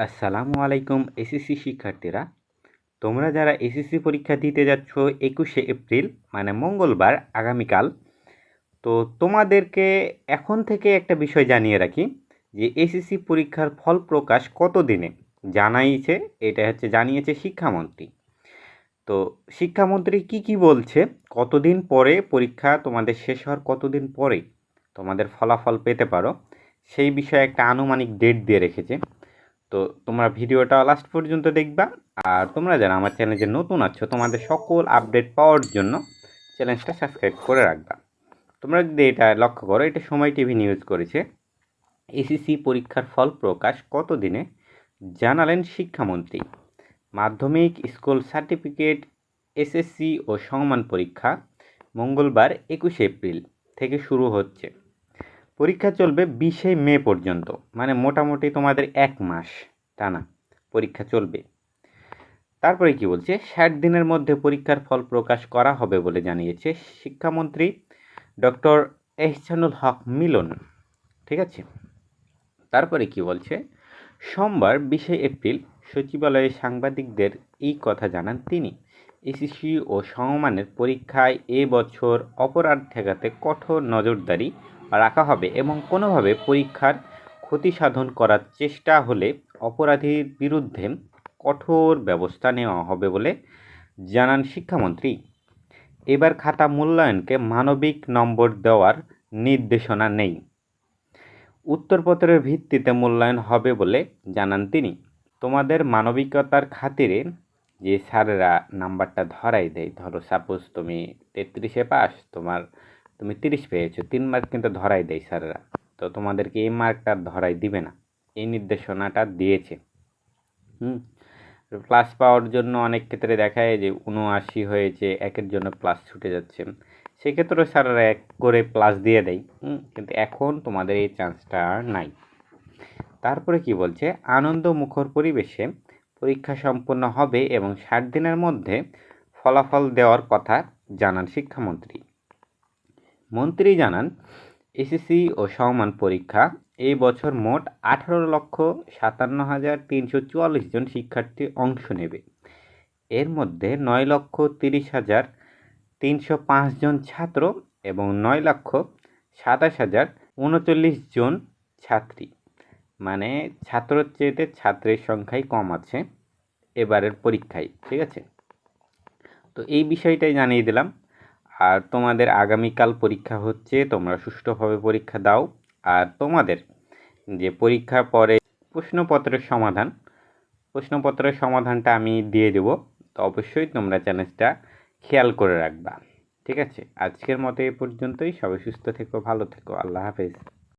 আসসালামু আলাইকুম এসএসসি শিক্ষার্থীরা। তোমরা যারা এসএসসি পরীক্ষা দিতে যাচ্ছ 21শে এপ্রিল মানে মঙ্গলবার আগামীকাল, তো তোমাদেরকে এখন থেকে একটা বিষয় জানিয়ে রাখি যে এসএসসি পরীক্ষার ফল প্রকাশ কত দিনে জানিয়েছে শিক্ষামন্ত্রী। তো শিক্ষামন্ত্রী কি বলছে, কতদিন পরে পরীক্ষা তোমাদের শেষ হওয়ার কতদিন পরে তোমাদের ফলাফল পেতে পারো, সেই বিষয়ে একটা আনুমানিক ডেট দিয়ে রেখেছে। তো তোমরা ভিডিওটা লাস্ট পর্যন্ত দেখবা। আর তোমরা যারা আমার চ্যানেলে নতুন আছো, তোমাদের সকল আপডেট পাওয়ার জন্য চ্যানেলটা সাবস্ক্রাইব করে রাখবা। তোমরা যদি এটা লক্ষ্য করো, এটা সময় টিভি নিউজ করেছে। এসএসসি পরীক্ষার ফল প্রকাশ কত দিনে জানালেন শিক্ষামন্ত্রী। মাধ্যমিক স্কুল সার্টিফিকেট এসএসসি ও সমমান পরীক্ষা মঙ্গলবার 21শে এপ্রিল থেকে শুরু হচ্ছে। পরীক্ষা চলবে 20শে মে পর্যন্ত, মানে মোটামুটি তোমাদের 1 মাস টানা পরীক্ষা চলবে। তারপরে কি বলছে, 60 দিনের মধ্যে পরীক্ষার ফল প্রকাশ করা হবে বলে জানিয়েছে শিক্ষামন্ত্রী ডক্টর এহসানুল হক মিলন। ঠিক আছে, তারপরে কি বলছে, সোমবার 20শে এপ্রিল সচিবালয়ে সাংবাদিকদের এই কথা জানান তিনি। এসএসসি ও সমমানের পরীক্ষায় এবছর অপরাধ ঠেকাতে কঠোর নজরদারি রাখা হবে এবং কোনোভাবে পরীক্ষার ক্ষতি সাধন করার চেষ্টা হলে অপরাধীর বিরুদ্ধে কঠোর ব্যবস্থা নেওয়া হবে বলে জানান শিক্ষামন্ত্রী। এবার খাতা মূল্যায়নকে মানবিক নম্বর দেওয়ার নির্দেশনা নেই, উত্তরপত্রের ভিত্তিতে মূল্যায়ন হবে বলে জানান তিনি। তোমাদের মানবিকতার খাতিরে যে স্যারেরা নাম্বারটা ধরাই দেয়, ধরো সাপোজ তুমি 33-এ পাস, তুমি 30 পেয়েছো, 3 মার্ক কিন্তু ধরাই দেয় স্যারেরা, তো তোমাদেরকে এই মার্কটা ধরাই দিবে না, এই নির্দেশনাটা দিয়েছে। প্লাস পাওয়ার জন্য অনেক ক্ষেত্রে দেখা যায় যে 79 হয়েছে, একের জন্য প্লাস ছুটে যাচ্ছে, সেক্ষেত্রে স্যারেরা 1 করে প্লাস দিয়ে দেয়। কিন্তু এখন তোমাদের এই চান্সটা নাই। তারপরে কি বলছে, আনন্দ মুখর পরিবেশে পরীক্ষা সম্পন্ন হবে এবং 60 দিনের মধ্যে ফলাফল দেওয়ার কথা জানান শিক্ষামন্ত্রী। মন্ত্রী জানান, এসএসসি ও সমমান পরীক্ষা এই বছর মোট 18,57,344 জন শিক্ষার্থী অংশ নেবে। এর মধ্যে 9,30,305 জন ছাত্র এবং 9,27,039 জন ছাত্রী, মানে ছাত্রর চেয়ে ছাত্রের সংখ্যাই কম আছে এবারের পরীক্ষায়। ঠিক আছে, তো এই বিষয়টাই জানিয়ে দিলাম। আর তোমাদের আগামীকাল পরীক্ষা হচ্ছে, তোমরা সুষ্ঠুভাবে পরীক্ষা দাও। আর তোমাদের যে পরীক্ষার পরে প্রশ্নপত্রের সমাধানটা আমি দিয়ে দেব, তো অবশ্যই তোমরা চ্যানেলটা খেয়াল করে রাখবা। ঠিক আছে, আজকের মতো এ পর্যন্তই। সবাই সুস্থ থেকো, ভালো থেকো, আল্লাহ হাফেজ।